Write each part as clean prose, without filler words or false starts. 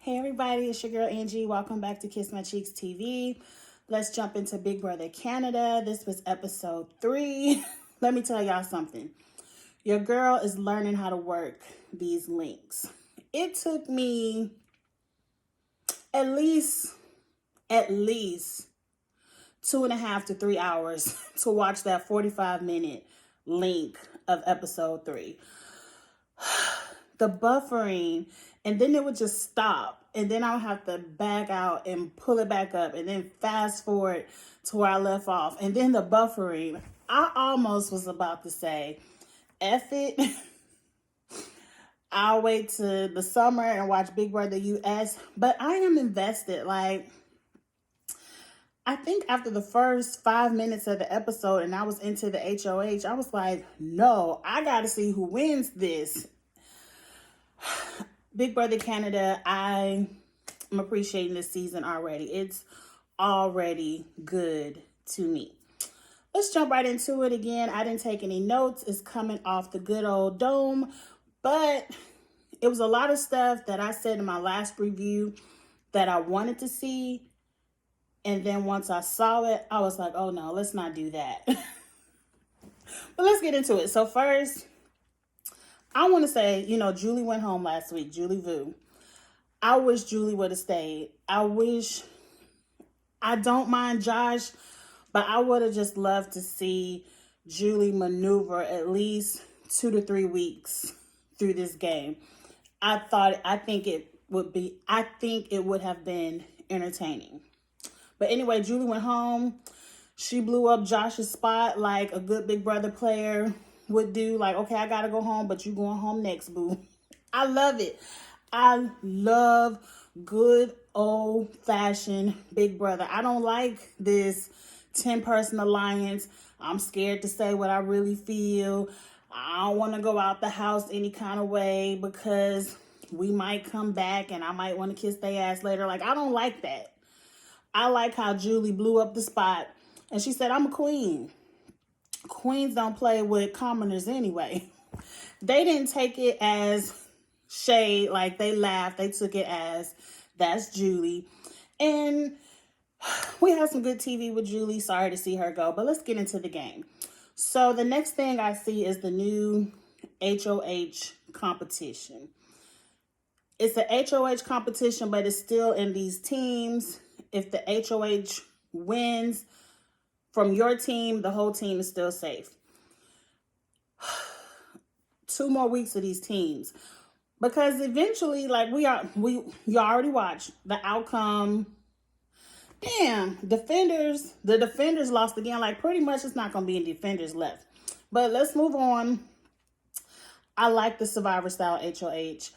Hey everybody, it's your girl Angie. Welcome back to Kiss My Cheeks TV. Let's jump into Big Brother Canada. This was episode 3. Let me tell y'all something. Your girl is learning how to work these links. It took me at least 2.5 to 3 hours to watch that 45-minute link of episode 3. The buffering, and then it would just stop, and then I would have to back out and pull it back up, and then fast forward to where I left off, and then the buffering. I almost was about to say, F it. I'll wait to the summer and watch Big Brother US, but I am invested. Like, I think after the first 5 minutes of the episode and I was into the HOH, I was like, no, I gotta see who wins this. Big Brother Canada, I am appreciating this season already. It's already good to me. Let's jump right into it again. I didn't take any notes. It's coming off the good old dome, but it was a lot of stuff that I said in my last review that I wanted to see. And then once I saw it, I was like, oh no, let's not do that. But let's get into it. So first, I want to say, Julie went home last week, Julie Vu. I wish Julie would have stayed. I don't mind Josh, but I would have just loved to see Julie maneuver at least 2 to 3 weeks through this game. I think it would have been entertaining. But anyway, Julie went home. She blew up Josh's spot like a good Big Brother player would do. Like, okay, I gotta go home, but you going home next, boo. I love it. I love good old-fashioned Big Brother. I don't like this 10-person alliance. I'm scared to say what I really feel. I don't want to go out the house any kind of way because we might come back and I might want to kiss their ass later. Like, I don't like that. I like how Julie blew up the spot and she said, I'm a queen. Queens don't play with commoners anyway. They didn't take it as shade, like they laughed. They took it as, that's Julie. And we had some good TV with Julie. Sorry to see her go, but let's get into the game. So the next thing I see is the new HOH competition. It's a HOH competition, but it's still in these teams. If the HOH wins from your team, the whole team is still safe. 2 more weeks of these teams. Because eventually, like you already watched the outcome. Damn, the defenders lost again. Like, pretty much it's not going to be any defenders left. But let's move on. I like the Survivor style HOH.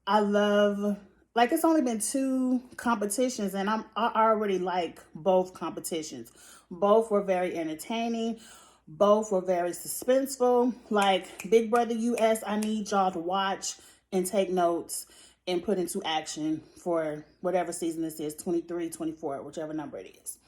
I love, like, it's only been 2 competitions and I already like both competitions. Both were very entertaining. Both were very suspenseful. Like, Big Brother US, I need y'all to watch and take notes and put into action for whatever season this is, 23, 24, whichever number it is.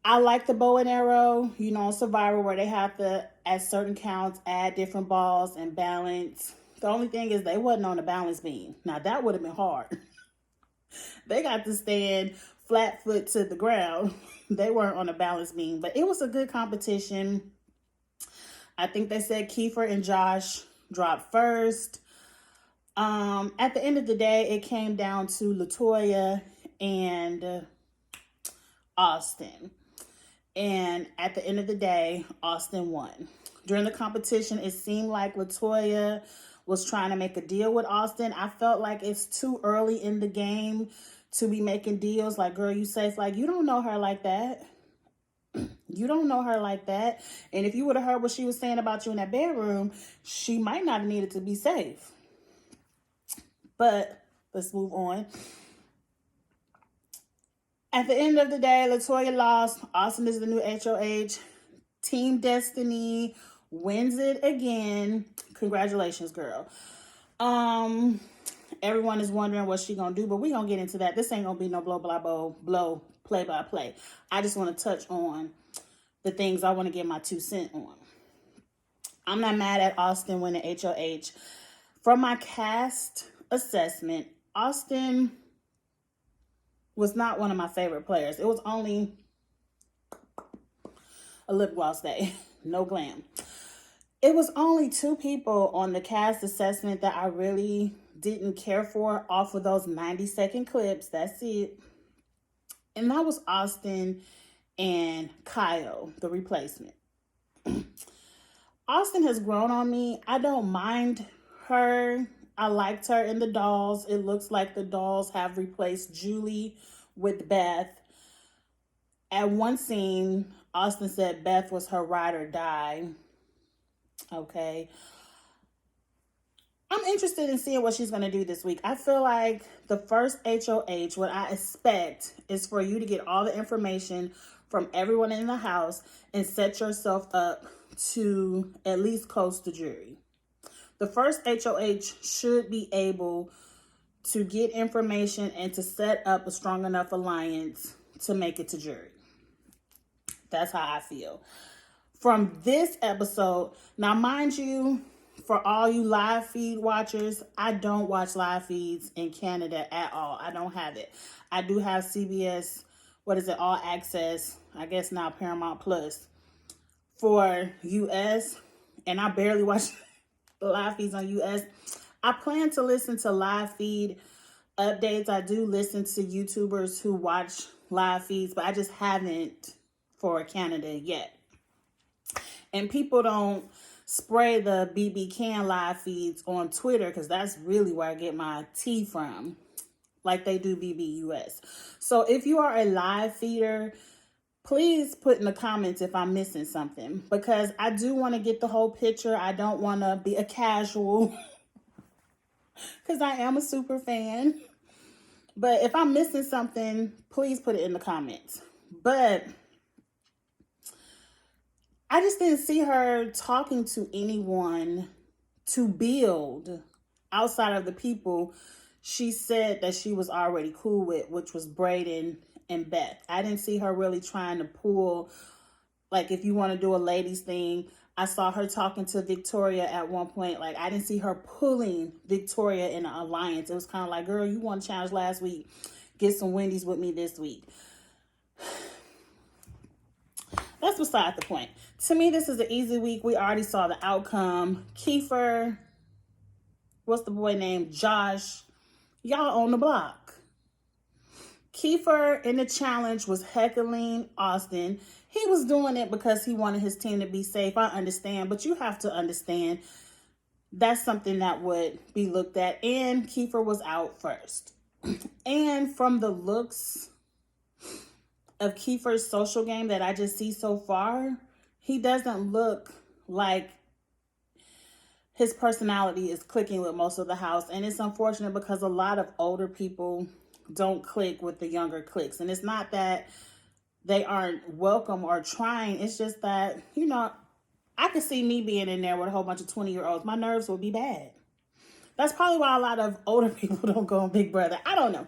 I like the bow and arrow, Survivor, where they have to, at certain counts, add different balls and balance. The only thing is they wasn't on the balance beam. Now, that would have been hard. They got to stand flat foot to the ground. They weren't on a balance beam, but it was a good competition. I think they said Kiefer and Josh dropped first. At the end of the day, it came down to LaToya and Austin. And at the end of the day, Austin won. During the competition, it seemed like LaToya was trying to make a deal with Austin. I felt like it's too early in the game to be making deals. Like, girl, you safe. Like, you don't know her like that. You don't know her like that. And if you would have heard what she was saying about you in that bedroom, she might not have needed to be safe. But let's move on. At the end of the day, LaToya lost. Austin is the new HOH. Team Destiny wins it again. Congratulations, girl. Everyone is wondering what she gonna do, but we gonna get into that. This ain't gonna be no blow play by play. I just want to touch on the things I want to get my 2 cents on. I'm not mad at Austin winning HOH. From my cast assessment, Austin was not one of my favorite players. It was only a lip gloss day, no glam. It was only 2 people on the cast assessment that I really didn't care for off of those 90-second clips. That's it. And that was Austin and Kyle, the replacement. Austin has grown on me. I don't mind her. I liked her in the dolls. It looks like the dolls have replaced Julie with Beth. At one scene, Austin said Beth was her ride or die. Okay. I'm interested in seeing what she's going to do this week. I feel like the first HOH, what I expect is for you to get all the information from everyone in the house and set yourself up to at least coast the jury. The first HOH should be able to get information and to set up a strong enough alliance to make it to jury. That's how I feel. From this episode, now mind you, for all you live feed watchers, I don't watch live feeds in Canada at all. I don't have it. I do have CBS, All Access, I guess now Paramount Plus for US, and I barely watch live feeds on US. I plan to listen to live feed updates. I do listen to YouTubers who watch live feeds, but I just haven't for Canada yet. And people don't spray the BB Can live feeds on Twitter because that's really where I get my tea from, like they do BBUS. So if you are a live feeder, please put in the comments if I'm missing something, because I do want to get the whole picture. I don't want to be a casual because I am a super fan. But if I'm missing something, please put it in the comments. But I just didn't see her talking to anyone to build outside of the people she said that she was already cool with, which was Brayden and Beth. I didn't see her really trying to pull, like, if you want to do a ladies thing. I saw her talking to Victoria at one point. Like, I didn't see her pulling Victoria in an alliance. It was kind of like, girl, you won a challenge last week. Get some Wendy's with me this week. That's beside the point. To me, this is an easy week. We already saw the outcome. Kiefer, what's the boy named? Josh. Y'all on the block. Kiefer in the challenge was heckling Austin. He was doing it because he wanted his team to be safe. I understand, but you have to understand that's something that would be looked at. And Kiefer was out first. And from the looks of Kiefer's social game that I just see so far, he doesn't look like his personality is clicking with most of the house. And it's unfortunate because a lot of older people don't click with the younger cliques. And it's not that they aren't welcome or trying. It's just that, I could see me being in there with a whole bunch of 20-year-olds. My nerves would be bad. That's probably why a lot of older people don't go on Big Brother. I don't know.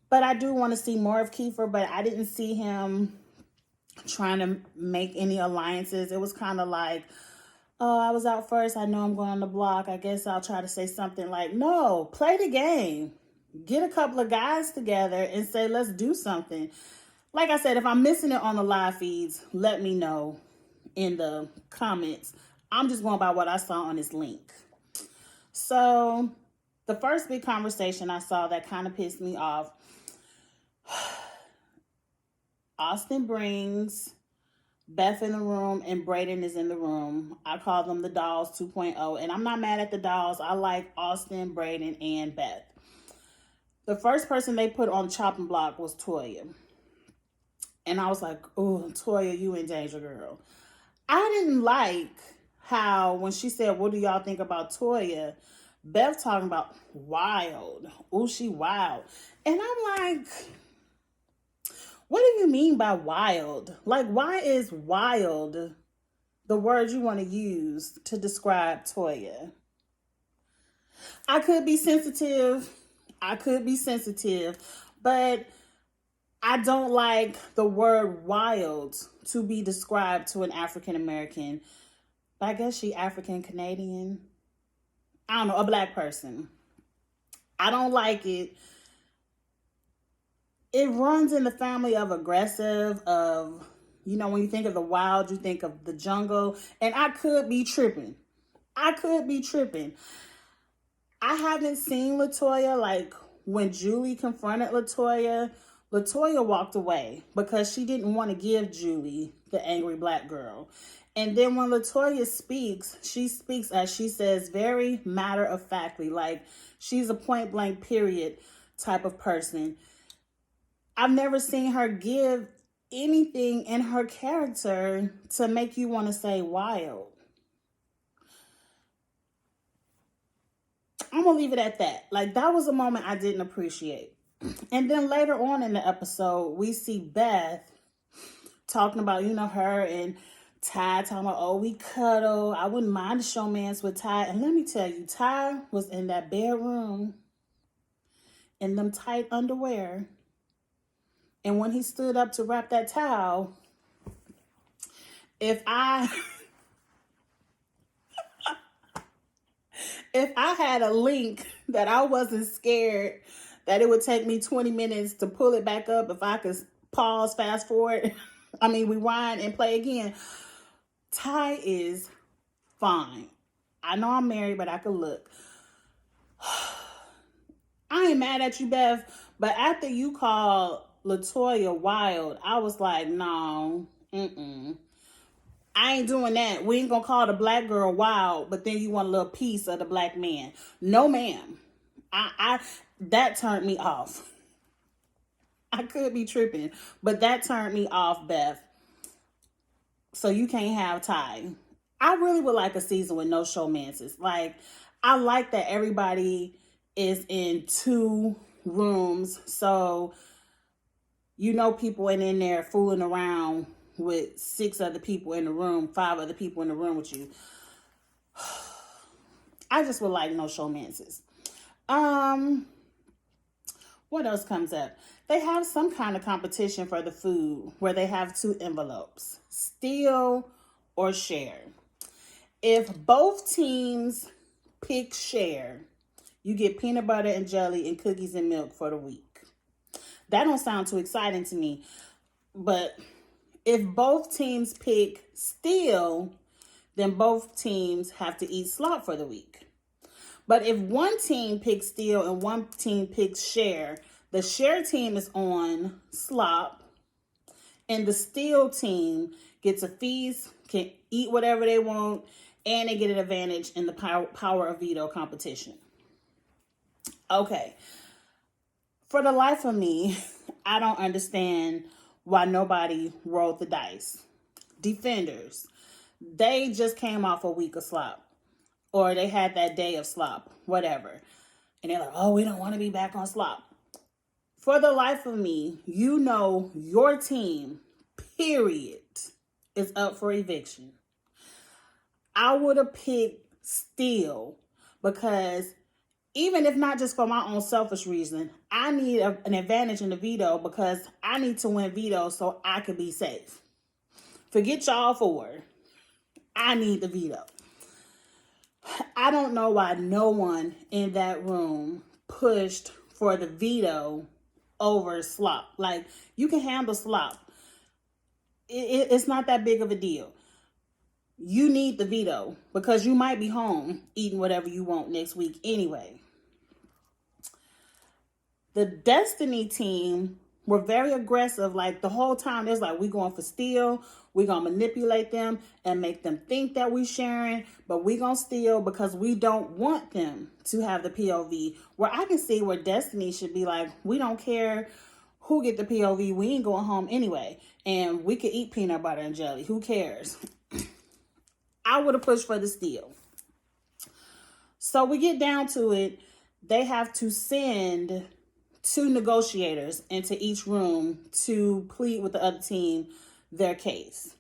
But I do want to see more of Kiefer, but I didn't see him trying to make any alliances. It was kind of like, oh, I was out first. I know I'm going on the block. I guess I'll try to say something like, no, play the game. Get a couple of guys together and say, let's do something. Like I said, if I'm missing it on the live feeds, let me know in the comments. I'm just going by what I saw on this link. So the first big conversation I saw that kind of pissed me off, Austin brings Beth in the room and Brayden is in the room. I call them the Dolls 2.0, and I'm not mad at the Dolls. I like Austin, Brayden, and Beth. The first person they put on the chopping block was Toya. And I was like, oh, Toya, you in danger, girl. I didn't like how when she said, what do y'all think about Toya? Beth talking about wild. Oh, she wild. And I'm like, what do you mean by wild? Like, why is wild the word you want to use to describe Toya? I could be sensitive, but I don't like the word wild to be described to an African American. But I guess she African Canadian. I don't know, a black person. I don't like it. It runs in the family of aggressive, of, when you think of the wild, you think of the jungle. And I could be tripping. I could be tripping. I haven't seen Latoya. Like, when Julie confronted Latoya, Latoya walked away because she didn't want to give Julie the angry black girl. And then when Latoya speaks, she speaks, as she says, very matter of factly, like she's a point blank period type of person. I've never seen her give anything in her character to make you want to say wild. I'm going to leave it at that. Like, that was a moment I didn't appreciate. And then later on in the episode, we see Beth talking about, her and Ty talking about, oh, we cuddle. I wouldn't mind a showmance with Ty. And let me tell you, Ty was in that bedroom in them tight underwear. And when he stood up to wrap that towel, if I had a link that I wasn't scared that it would take me 20 minutes to pull it back up, if I could pause, fast forward, rewind and play again. Ty is fine. I know I'm married, but I could look. I ain't mad at you, Beth, but after you called Latoya wild, I was like, no, I ain't doing that. We ain't gonna call the black girl wild, but then you want a little piece of the black man. No, ma'am. I that turned me off. I could be tripping, but that turned me off, Beth. So you can't have Ty. I really would like a season with no showmances. Like, I like that everybody is in 2 rooms, so people ain't in there fooling around with 6 other people in the room, 5 other people in the room with you. I just would like no showmances. What else comes up? They have some kind of competition for the food where they have 2 envelopes, steal or share. If both teams pick share, you get peanut butter and jelly and cookies and milk for the week. That don't sound too exciting to me. But if both teams pick steal, then both teams have to eat slop for the week. But if one team picks steal and one team picks share, the share team is on slop, and the steal team gets a feast, can eat whatever they want, and they get an advantage in the power of veto competition. Okay. For the life of me, I don't understand why nobody rolled the dice. Defenders, they just came off a week of slop. Or they had that day of slop, whatever. And they're like, oh, we don't want to be back on slop. For the life of me, your team, period, is up for eviction. I would have picked steal because even if not just for my own selfish reason, I need an advantage in the veto because I need to win veto so I could be safe. Forget y'all 4. I need the veto. I don't know why no one in that room pushed for the veto over slop. Like, you can handle slop. It's not that big of a deal. You need the veto because you might be home eating whatever you want next week anyway. The Destiny team were very aggressive. Like, the whole time, there's like, we going for steal. We're going to manipulate them and make them think that we sharing, but we going to steal because we don't want them to have the POV. Where I can see where Destiny should be like, we don't care who get the POV. We ain't going home anyway. And we could eat peanut butter and jelly. Who cares? I would have pushed for the steal. So we get down to it. They have to send 2 negotiators into each room to plead with the other team their case.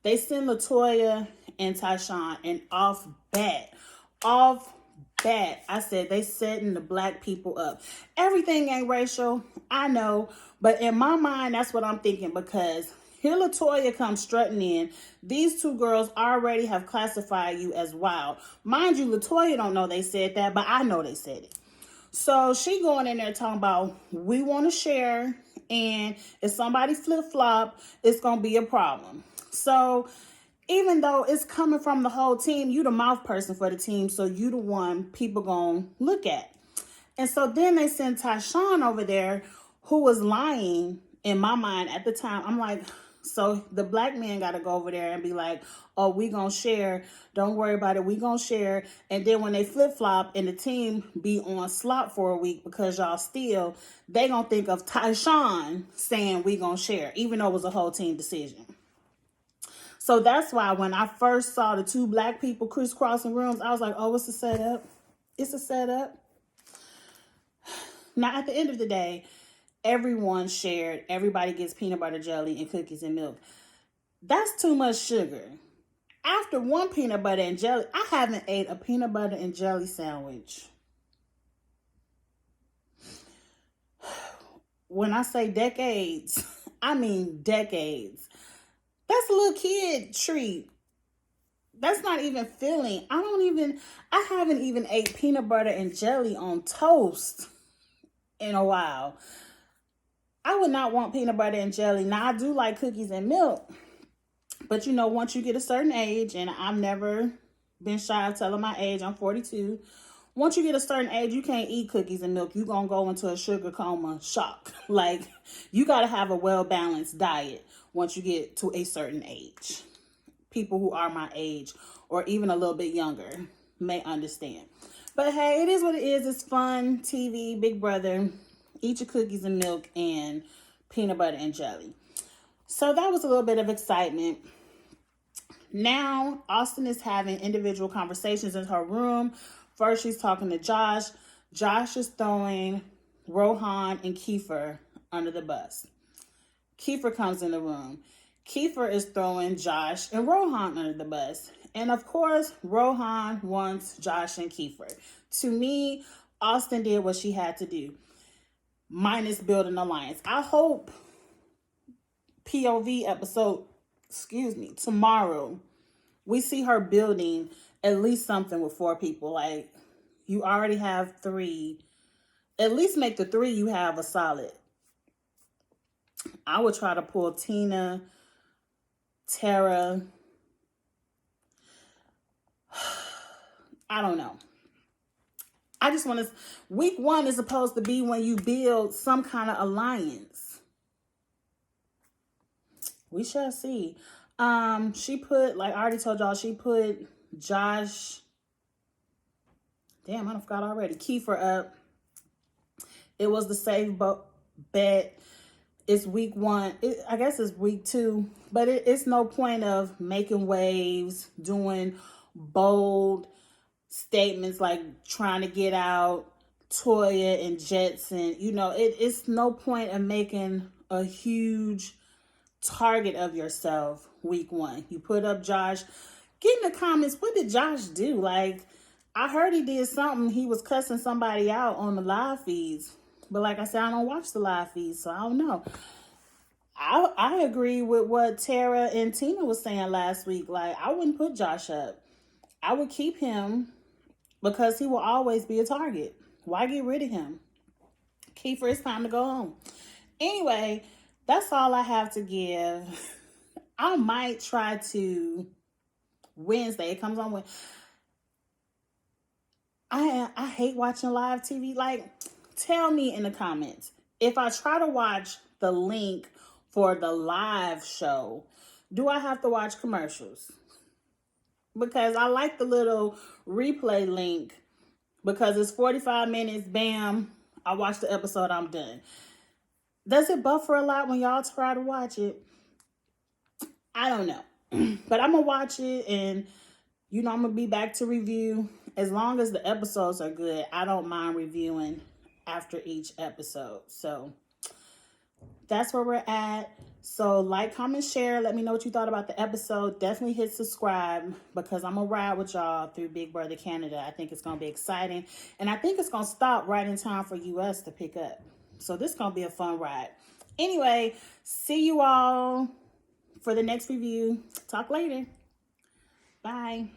They send Latoya and Tyshawn, and off bat, I said they setting the black people up. Everything ain't racial, I know, but in my mind, that's what I'm thinking because here Latoya comes strutting in. These 2 girls already have classified you as wild. Mind you, Latoya don't know they said that, but I know they said it. So she going in there talking about we want to share, and if somebody flip flop, it's gonna be a problem. So even though it's coming from the whole team, you the mouth person for the team, so you the one people gonna look at. And so then they sent Tyshawn over there, who was lying in my mind at the time. I'm like, so the black man got to go over there and be like, oh, we going to share. Don't worry about it. We going to share. And then when they flip-flop and the team be on slop for a week because y'all steal, they going to think of Tyshawn saying we going to share, even though it was a whole team decision. So that's why when I first saw the two black people crisscrossing rooms, I was like, oh, it's a setup. It's a setup. Now, at the end of the day, everyone shared. Everybody gets peanut butter jelly and cookies and milk. That's too much sugar. After one peanut butter and jelly, I haven't ate a peanut butter and jelly sandwich. When I say decades, I mean decades. That's a little kid treat. That's not even filling. I haven't even ate peanut butter and jelly on toast in a while. I would not want peanut butter and jelly. Now, I do like cookies and milk. But, you know, once you get a certain age, and I've never been shy of telling my age, I'm 42. Once you get a certain age, you can't eat cookies and milk. You're going to go into a sugar coma shock. Like, you got to have a well-balanced diet once you get to a certain age. People who are my age or even a little bit younger may understand. But, hey, it is what it is. It's fun. TV, Big Brother. Eat your cookies and milk and peanut butter and jelly. So that was a little bit of excitement. Now, Austin is having individual conversations in her room. First, she's talking to Josh. Josh is throwing Rohan and Kiefer under the bus. Kiefer comes in the room. Kiefer is throwing Josh and Rohan under the bus. And of course, Rohan wants Josh and Kiefer. To me, Austin did what she had to do. Minus building alliance. I hope POV episode, tomorrow, we see her building at least something with 4 people. Like, you already have 3. At least make the 3 you have a solid. I would try to pull Tina, Tara. I don't know. I just want to, week 1 is supposed to be when you build some kind of alliance. We shall see. She put, like I already told y'all, she put Josh, damn, I forgot already, Kiefer up. It was the safe bet. It's week 1. I guess it's week 2, but it's no point of making waves, doing bold statements like trying to get out Toya and Jetson. You know, it's no point of making a huge target of yourself week 1. You put up Josh. Get in the comments, what did Josh do? Like, I heard he did something. He was cussing somebody out on the live feeds. But like I said, I don't watch the live feeds, so I don't know. I agree with what Tara and Tina was saying last week. Like, I wouldn't put Josh up. I would keep him because he will always be a target. Why get rid of him? Kiefer, it's time to go home. Anyway, that's all I have to give. I might try to Wednesday. It comes on Wednesday. I hate watching live TV. Like, tell me in the comments, if I try to watch the link for the live show, do I have to watch commercials? Because I like the little replay link because it's 45 minutes, bam, I watch the episode, I'm done. Does it buffer a lot when y'all try to watch it? I don't know. But I'm going to watch it and, you know, I'm going to be back to review. As long as the episodes are good, I don't mind reviewing after each episode. So that's where we're at. So like, comment, share. Let me know what you thought about the episode. Definitely hit subscribe because I'm going to ride with y'all through Big Brother Canada. I think it's going to be exciting. And I think it's going to stop right in time for US to pick up. So this is going to be a fun ride. Anyway, see you all for the next review. Talk later. Bye.